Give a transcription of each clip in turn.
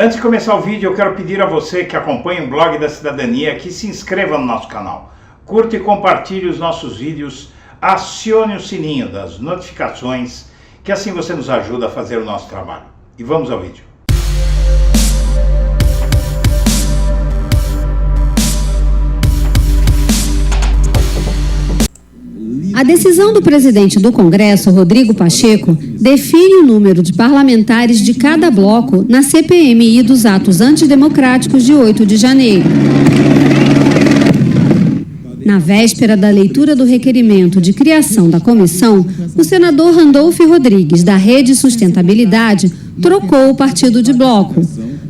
Antes de começar o vídeo, eu quero pedir a você que acompanha o Blog da Cidadania que se inscreva no nosso canal, curta e compartilhe os nossos vídeos, acione o sininho das notificações, que assim você nos ajuda a fazer o nosso trabalho. E vamos ao vídeo. A decisão do presidente do Congresso, Rodrigo Pacheco, define o número de parlamentares de cada bloco na CPMI dos atos antidemocráticos de 8 de janeiro. Na véspera da leitura do requerimento de criação da comissão, o senador Randolfo Rodrigues, da Rede Sustentabilidade, trocou o partido de bloco.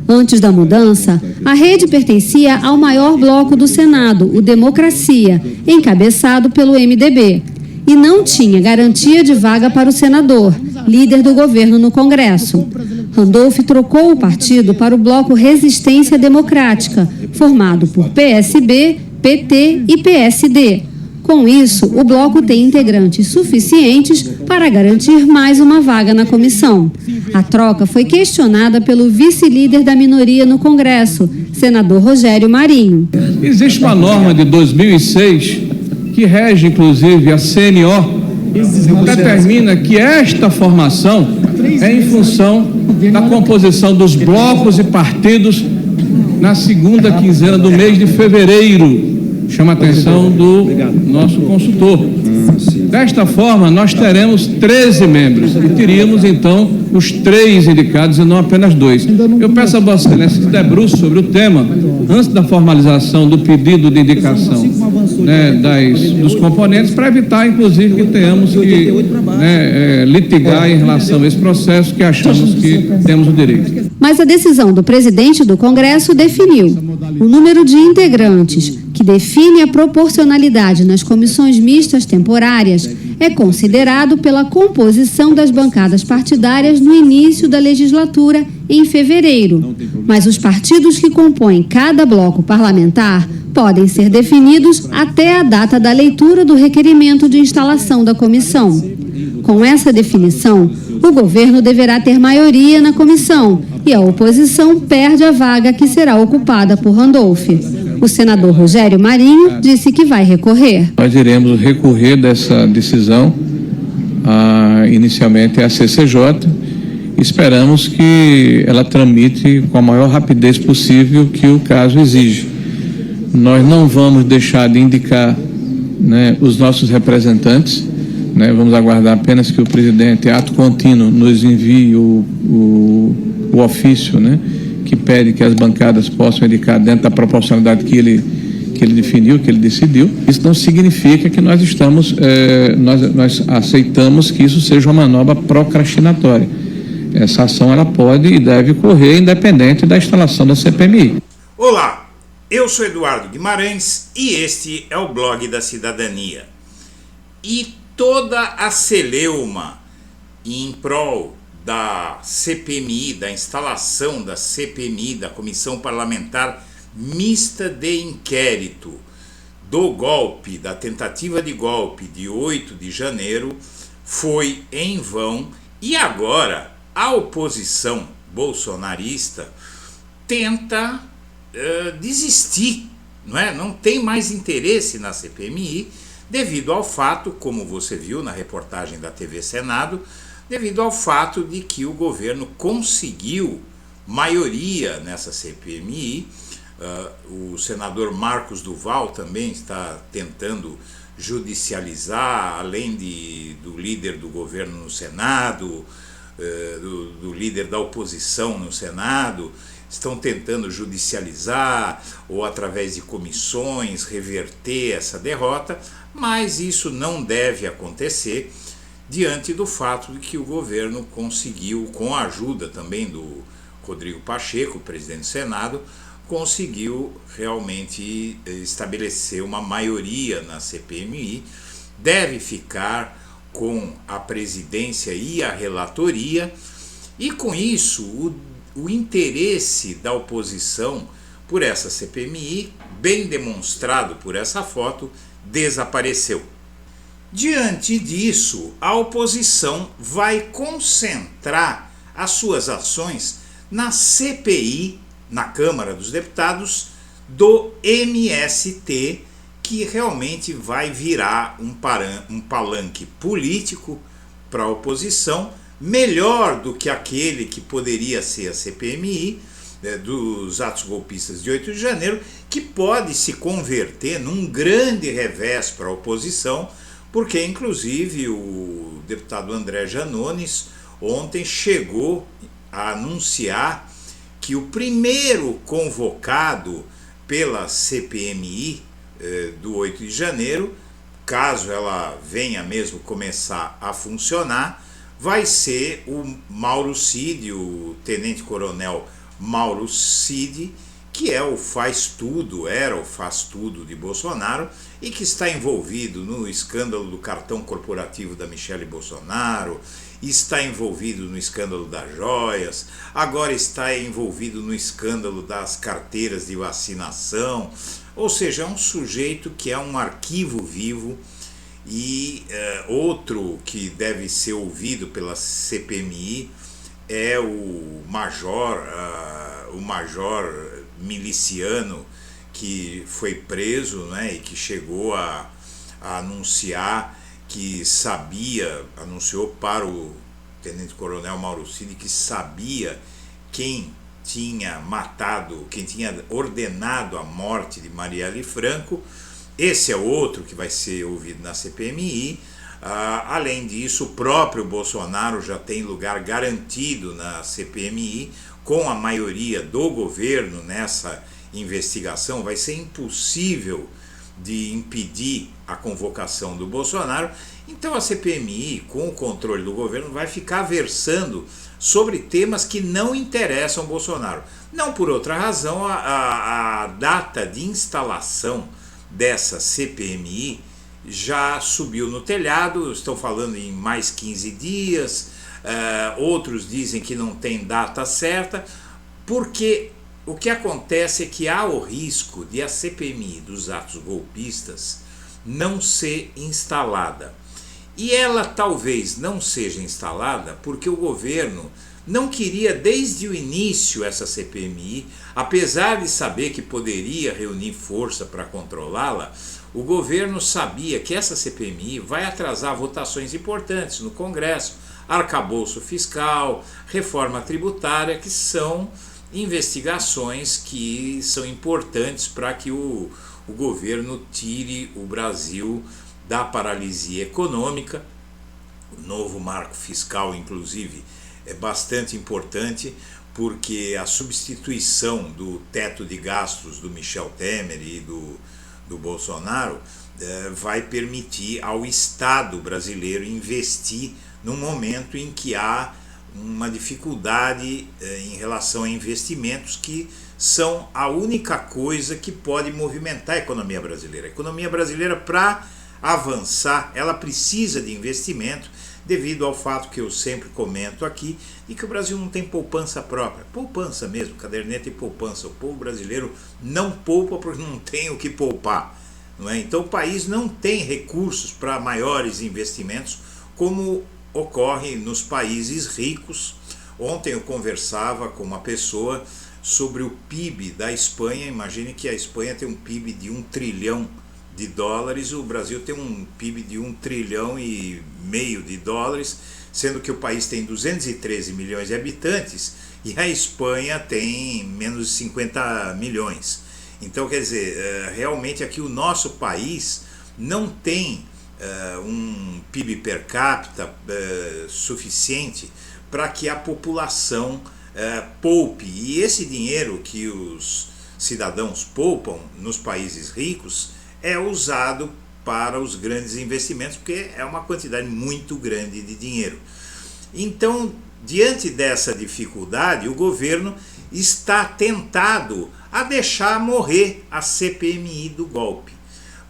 Antes da mudança, a rede pertencia ao maior bloco do Senado, o Democracia, encabeçado pelo MDB, e não tinha garantia de vaga para o senador, líder do governo no Congresso. Randolfo trocou o partido para o bloco Resistência Democrática, formado por PSB, PT e PSD. Com isso, o bloco tem integrantes suficientes para garantir mais uma vaga na comissão. A troca foi questionada pelo vice-líder da minoria no Congresso, senador Rogério Marinho. Existe uma norma de 2006 que rege, inclusive, a CNO, determina que esta formação é em função da composição dos blocos e partidos na segunda quinzena do mês de fevereiro. Chama a atenção do nosso consultor. Desta forma, nós teremos 13 membros e teríamos, então, os 3 indicados e não apenas 2. Eu peço a Vossa Excelência que se debruce sobre o tema antes da formalização do pedido de indicação, dos componentes, para evitar, inclusive, que tenhamos que litigar em relação a esse processo que achamos que temos o direito. Mas a decisão do presidente do Congresso definiu o número de integrantes, que define a proporcionalidade nas comissões mistas temporárias, é considerado pela composição das bancadas partidárias no início da legislatura, em fevereiro. Mas os partidos que compõem cada bloco parlamentar podem ser definidos até a data da leitura do requerimento de instalação da comissão. Com essa definição, o governo deverá ter maioria na comissão e a oposição perde a vaga que será ocupada por Randolfo. O senador Rogério Marinho disse que vai recorrer. Nós iremos recorrer dessa decisão, inicialmente à CCJ. Esperamos que ela tramite com a maior rapidez possível que o caso exige. Nós não vamos deixar de indicar os nossos representantes. Vamos aguardar apenas que o presidente, ato contínuo, nos envie o ofício, que pede que as bancadas possam indicar dentro da proporcionalidade que ele definiu, que ele decidiu. Isso não significa que nós nós aceitamos que isso seja uma manobra procrastinatória. Essa ação ela pode e deve correr independente da instalação da CPMI. Olá, eu sou Eduardo Guimarães e este é o Blog da Cidadania. E toda a celeuma em prol da CPMI, da instalação da CPMI, da Comissão Parlamentar Mista de Inquérito, do golpe, da tentativa de golpe de 8 de janeiro, foi em vão e agora a oposição bolsonarista tenta desistir, não tem mais interesse na CPMI, devido ao fato, como você viu na reportagem da TV Senado, devido ao fato de que o governo conseguiu maioria nessa CPMI. O senador Marcos Duval também está tentando judicializar, além do líder do governo no Senado, do líder da oposição no Senado, estão tentando judicializar ou através de comissões reverter essa derrota, mas isso não deve acontecer diante do fato de que o governo conseguiu, com a ajuda também do Rodrigo Pacheco, presidente do Senado, conseguiu realmente estabelecer uma maioria na CPMI, deve ficar com a presidência e a relatoria, e com isso o interesse da oposição por essa CPMI, bem demonstrado por essa foto, desapareceu. Diante disso, a oposição vai concentrar as suas ações na CPI, na Câmara dos Deputados, do MST, que realmente vai virar um palanque político para a oposição, melhor do que aquele que poderia ser a CPMI, dos atos golpistas de 8 de janeiro, que pode se converter num grande revés para a oposição, porque inclusive o deputado André Janones ontem chegou a anunciar que o primeiro convocado pela CPMI do 8 de janeiro, caso ela venha mesmo começar a funcionar, vai ser o Mauro Cid, o tenente-coronel Mauro Cid, que é o faz-tudo, era o faz-tudo de Bolsonaro e que está envolvido no escândalo do cartão corporativo da Michele Bolsonaro, está envolvido no escândalo das joias, agora está envolvido no escândalo das carteiras de vacinação, ou seja, é um sujeito que é um arquivo vivo. E outro que deve ser ouvido pela CPMI é o major miliciano que foi preso, né, e que chegou a anunciar que anunciou para o tenente-coronel Mauro Cid que sabia quem tinha ordenado a morte de Marielle Franco. Esse é outro que vai ser ouvido na CPMI. Além disso, o próprio Bolsonaro já tem lugar garantido na CPMI, com a maioria do governo nessa investigação. Vai ser impossível de impedir a convocação do Bolsonaro. Então a CPMI, com o controle do governo, vai ficar versando sobre temas que não interessam Bolsonaro. Não por outra razão, a data de instalação dessa CPMI já subiu no telhado, estão falando em mais 15 dias, outros dizem que não tem data certa, porque o que acontece é que há o risco de a CPMI dos atos golpistas não ser instalada. E ela talvez não seja instalada porque o governo não queria desde o início essa CPMI, apesar de saber que poderia reunir força para controlá-la. O governo sabia que essa CPMI vai atrasar votações importantes no Congresso, arcabouço fiscal, reforma tributária, que são investigações que são importantes para que o governo tire o Brasil da paralisia econômica. O novo marco fiscal, inclusive, é bastante importante, porque a substituição do teto de gastos do Michel Temer e do Bolsonaro vai permitir ao Estado brasileiro investir num momento em que há uma dificuldade em relação a investimentos, que são a única coisa que pode movimentar a economia brasileira. A economia brasileira, para avançar, ela precisa de investimento, devido ao fato que eu sempre comento aqui, de que o Brasil não tem poupança própria. Poupança mesmo, caderneta e poupança. O povo brasileiro não poupa porque não tem o que poupar. Não é? Então o país não tem recursos para maiores investimentos, como ocorre nos países ricos. Ontem eu conversava com uma pessoa sobre o PIB da Espanha. Imagine que a Espanha tem um PIB de 1 trilhão de dólares, o Brasil tem um PIB de 1,5 trilhão de dólares, sendo que o país tem 213 milhões de habitantes e a Espanha tem menos de 50 milhões. Então, quer dizer, realmente aqui o nosso país não tem um PIB per capita suficiente para que a população poupe. E esse dinheiro que os cidadãos poupam nos países ricos é usado para os grandes investimentos, porque é uma quantidade muito grande de dinheiro. Então, diante dessa dificuldade, o governo está tentado a deixar morrer a CPMI do golpe.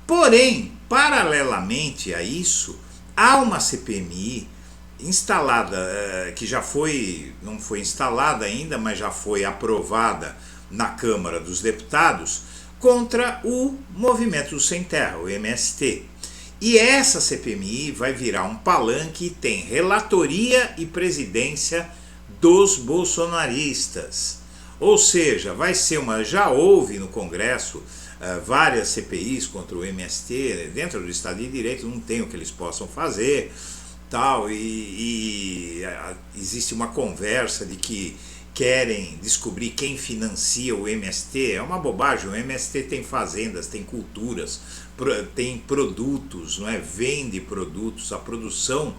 Porém, paralelamente a isso, há uma CPMI instalada, que não foi instalada ainda, mas já foi aprovada na Câmara dos Deputados, contra o Movimento do Sem Terra, o MST. E essa CPMI vai virar um palanque e tem relatoria e presidência dos bolsonaristas. Ou seja, vai ser já houve no Congresso várias CPIs contra o MST, dentro do Estado de Direito não tem o que eles possam fazer, tal, e existe uma conversa de que querem descobrir quem financia o MST. É uma bobagem. O MST tem fazendas, tem culturas, tem produtos, não é? Vende produtos. A produção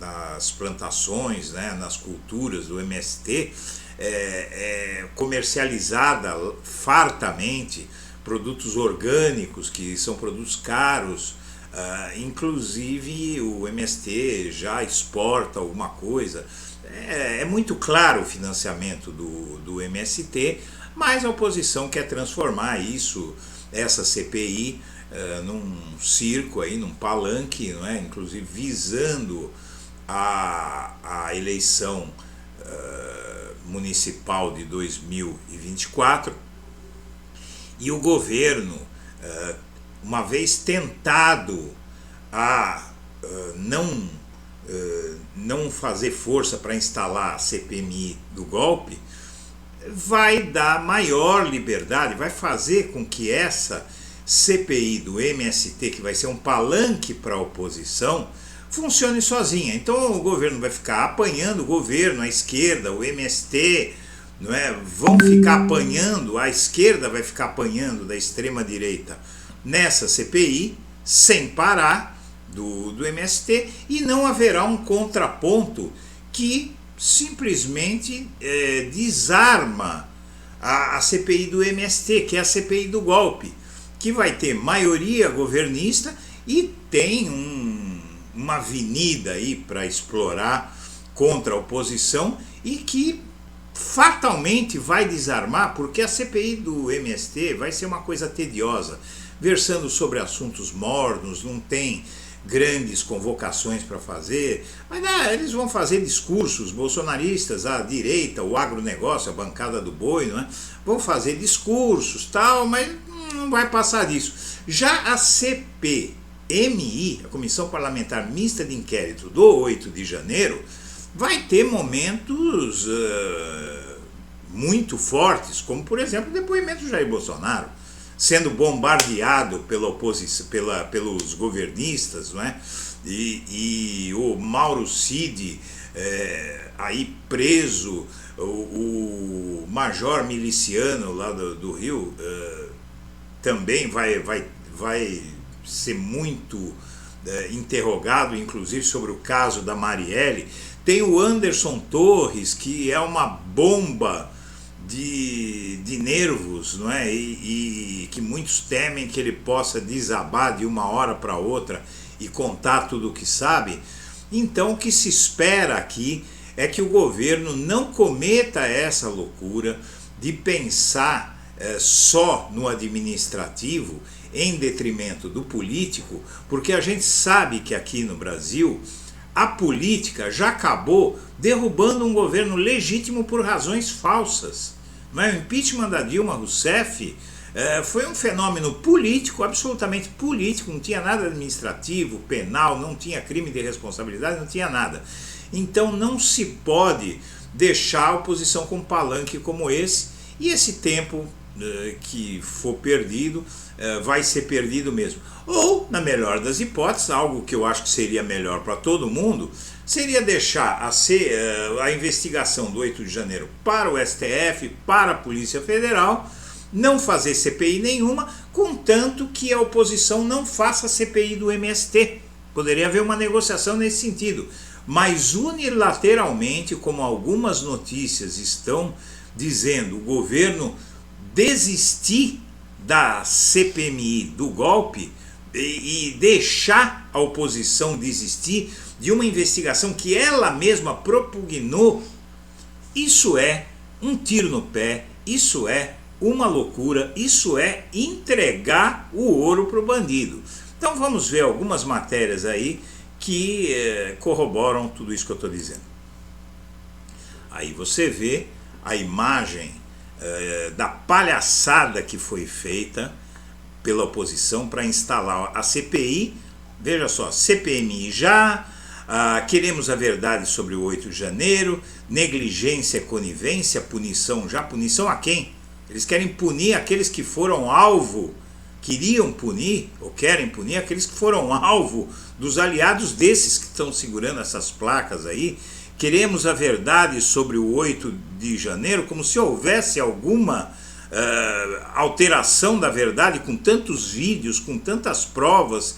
nas plantações, né? Nas culturas do MST é comercializada fartamente, produtos orgânicos que são produtos caros. Inclusive o MST já exporta alguma coisa. É muito claro o financiamento do MST, mas a oposição quer transformar essa CPI, num circo, aí, num palanque, não é? Inclusive visando a eleição municipal de 2024, e o governo, uma vez tentado a não fazer força para instalar a CPMI do golpe, vai dar maior liberdade, vai fazer com que essa CPI do MST, que vai ser um palanque para a oposição, funcione sozinha. Então o governo vai ficar apanhando, o governo, a esquerda, o MST, não é? Vão ficar apanhando, a esquerda vai ficar apanhando da extrema direita nessa CPI, sem parar, do MST, e não haverá um contraponto que simplesmente desarma a CPI do MST, que é a CPI do golpe, que vai ter maioria governista e tem uma avenida aí para explorar contra a oposição, e que fatalmente vai desarmar, porque a CPI do MST vai ser uma coisa tediosa, versando sobre assuntos mornos, não tem grandes convocações para fazer, mas eles vão fazer discursos bolsonaristas, a direita, o agronegócio, a bancada do boi, não é? Vão fazer discursos, tal, mas não vai passar disso. Já a CPMI, a Comissão Parlamentar Mista de Inquérito do 8 de janeiro, vai ter momentos muito fortes, como por exemplo o depoimento do Jair Bolsonaro, sendo bombardeado pela oposição, pelos governistas, não é? E o Mauro Cid aí preso, o major miliciano lá do Rio também vai ser muito interrogado, inclusive sobre o caso da Marielle. Tem o Anderson Torres, que é uma bomba de nervos, não é? E que muitos temem que ele possa desabar de uma hora para outra e contar tudo o que sabe. Então o que se espera aqui é que o governo não cometa essa loucura de pensar só no administrativo em detrimento do político, porque a gente sabe que aqui no Brasil a política já acabou derrubando um governo legítimo por razões falsas. Mas o impeachment da Dilma Rousseff foi um fenômeno político, absolutamente político, não tinha nada administrativo, penal, não tinha crime de responsabilidade, não tinha nada. Então não se pode deixar a oposição com um palanque como esse, e esse tempo que for perdido vai ser perdido mesmo. Ou, na melhor das hipóteses, algo que eu acho que seria melhor para todo mundo, seria deixar a investigação do 8 de janeiro para o STF, para a Polícia Federal, não fazer CPI nenhuma, contanto que a oposição não faça CPI do MST. Poderia haver uma negociação nesse sentido, mas unilateralmente, como algumas notícias estão dizendo, o governo desistir da CPMI do golpe e deixar a oposição desistir de uma investigação que ela mesma propugnou, isso é um tiro no pé, isso é uma loucura, isso é entregar o ouro para o bandido. Então vamos ver algumas matérias aí que corroboram tudo isso que eu estou dizendo. Aí você vê a imagem da palhaçada que foi feita pela oposição para instalar a CPI, veja só, CPMI já, queremos a verdade sobre o 8 de janeiro, negligência, conivência, punição já. Punição a quem? Eles querem punir aqueles que foram alvo, queriam punir ou querem punir aqueles que foram alvo dos aliados desses que estão segurando essas placas aí. Queremos a verdade sobre o 8 de janeiro, como se houvesse alguma alteração da verdade, com tantos vídeos, com tantas provas,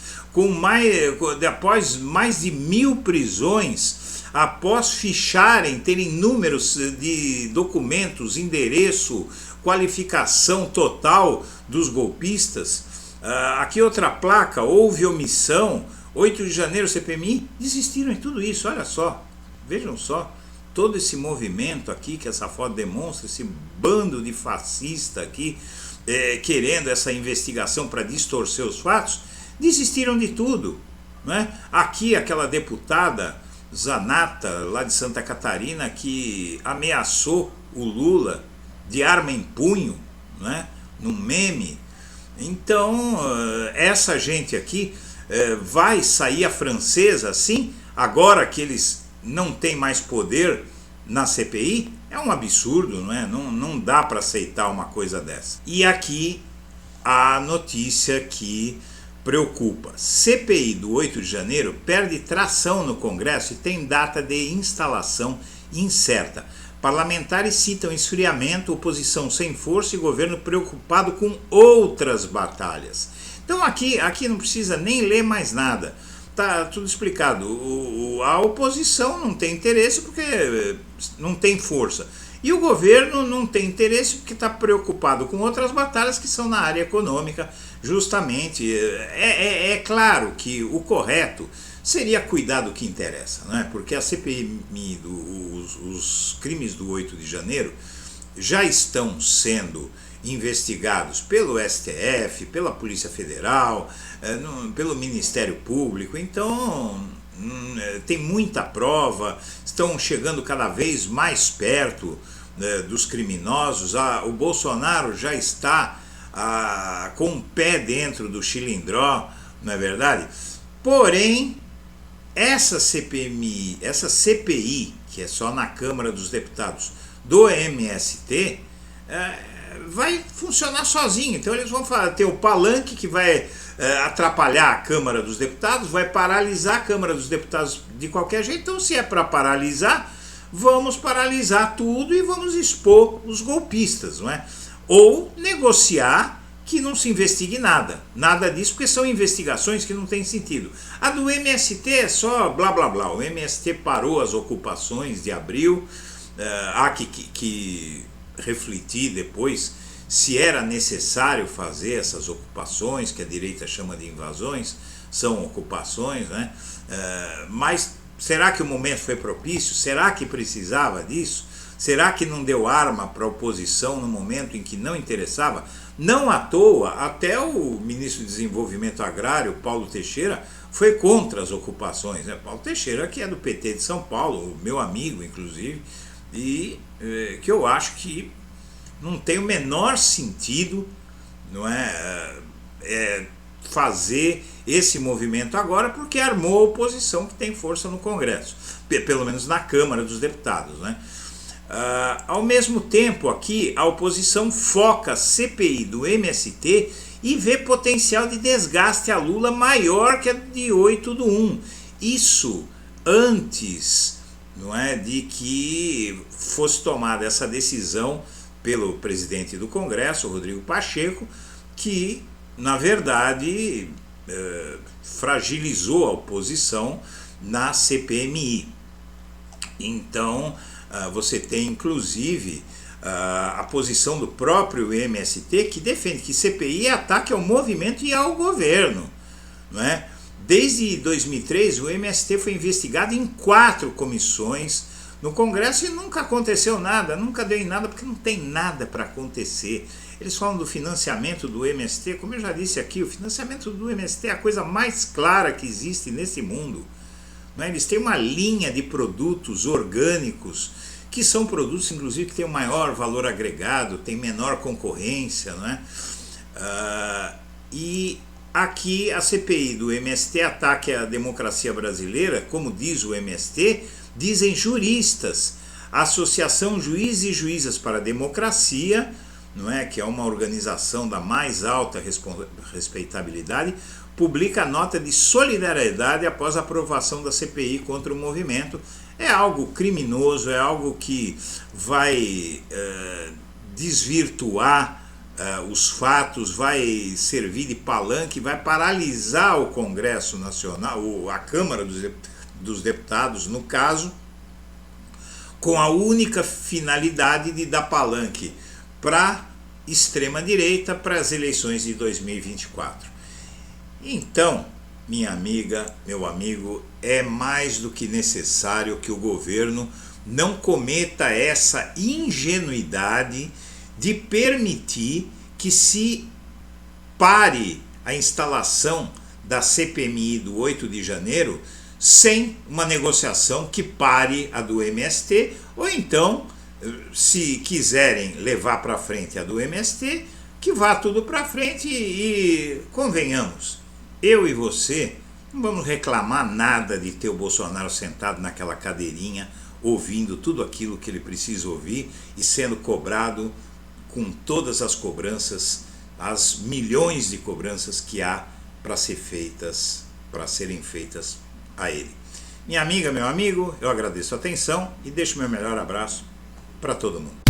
após mais de 1000 prisões, após ficharem, terem números de documentos, endereço, qualificação total dos golpistas. Aqui outra placa, houve omissão, 8 de janeiro, CPMI, desistiram de tudo isso, olha só, vejam só. Todo esse movimento aqui que essa foto demonstra, esse bando de fascista aqui, querendo essa investigação para distorcer os fatos, desistiram de tudo, né? Aqui aquela deputada Zanata, lá de Santa Catarina, que ameaçou o Lula de arma em punho, né? Num meme. Então, essa gente aqui vai sair a francesa assim, agora que eles não tem mais poder na CPI, é um absurdo, não é? Não dá para aceitar uma coisa dessa. E aqui a notícia que preocupa. CPI do 8 de janeiro perde tração no Congresso e tem data de instalação incerta. Parlamentares citam esfriamento, oposição sem força e governo preocupado com outras batalhas. Então aqui não precisa nem ler mais nada. Tá tudo explicado. A oposição não tem interesse porque não tem força. E o governo não tem interesse porque está preocupado com outras batalhas que são na área econômica, justamente. É claro que o correto seria cuidar do que interessa, né? Porque a CPMI, os crimes do 8 de janeiro, já estão sendo investigados pelo STF, pela Polícia Federal, pelo Ministério Público. Então tem muita prova, estão chegando cada vez mais perto dos criminosos. O Bolsonaro já está com o pé dentro do chilindró, não é verdade? Porém, essa CPI, que é só na Câmara dos Deputados do MST, vai funcionar sozinho. Então eles vão ter o palanque que vai atrapalhar a Câmara dos Deputados, vai paralisar a Câmara dos Deputados de qualquer jeito. Então, se é para paralisar, vamos paralisar tudo e vamos expor os golpistas, não é? Ou negociar que não se investigue nada disso, porque são investigações que não têm sentido. A do MST é só blá blá blá. O MST parou as ocupações de abril, há que refletir depois se era necessário fazer essas ocupações, que a direita chama de invasões, são ocupações, né? Mas será que o momento foi propício? Será que precisava disso? Será que não deu arma para a oposição no momento em que não interessava? Não à toa, até o ministro de Desenvolvimento Agrário, Paulo Teixeira, foi contra as ocupações, né? Paulo Teixeira, que é do PT de São Paulo, meu amigo, inclusive, e que eu acho que não tem o menor sentido, não fazer esse movimento agora, porque armou a oposição que tem força no Congresso, pelo menos na Câmara dos Deputados, né? Ao mesmo tempo, aqui a oposição foca a CPI do MST e vê potencial de desgaste a Lula maior que a de 8/1. Isso antes, não é, de que fosse tomada essa decisão pelo presidente do Congresso, Rodrigo Pacheco, que, na verdade, fragilizou a oposição na CPMI. Então, você tem, inclusive, a posição do próprio MST, que defende que CPI é ataque ao movimento e ao governo, não é? Desde 2003, o MST foi investigado em 4 comissões no Congresso e nunca aconteceu nada, nunca deu em nada, porque não tem nada para acontecer. Eles falam do financiamento do MST, como eu já disse aqui, o financiamento do MST é a coisa mais clara que existe nesse mundo. Não é? Eles têm uma linha de produtos orgânicos, que são produtos, inclusive, que têm um maior valor agregado, tem menor concorrência, não é? E aqui a CPI do MST ataque à democracia brasileira, como diz o MST, dizem juristas. A Associação Juízes e Juízas para a Democracia, não é, que é uma organização da mais alta respeitabilidade, publica nota de solidariedade após a aprovação da CPI contra o movimento. É algo criminoso, é algo que vai desvirtuar os fatos, vai servir de palanque, vai paralisar o Congresso Nacional, a Câmara dos Deputados, no caso, com a única finalidade de dar palanque para extrema-direita para as eleições de 2024. Então, minha amiga, meu amigo, é mais do que necessário que o governo não cometa essa ingenuidade de permitir que se pare a instalação da CPMI do 8 de janeiro sem uma negociação que pare a do MST, ou então, se quiserem levar para frente a do MST, que vá tudo para frente e convenhamos, eu e você não vamos reclamar nada de ter o Bolsonaro sentado naquela cadeirinha, ouvindo tudo aquilo que ele precisa ouvir e sendo cobrado com todas as cobranças, as milhões de cobranças que há para serem feitas a ele. Minha amiga, meu amigo, eu agradeço a atenção e deixo meu melhor abraço para todo mundo.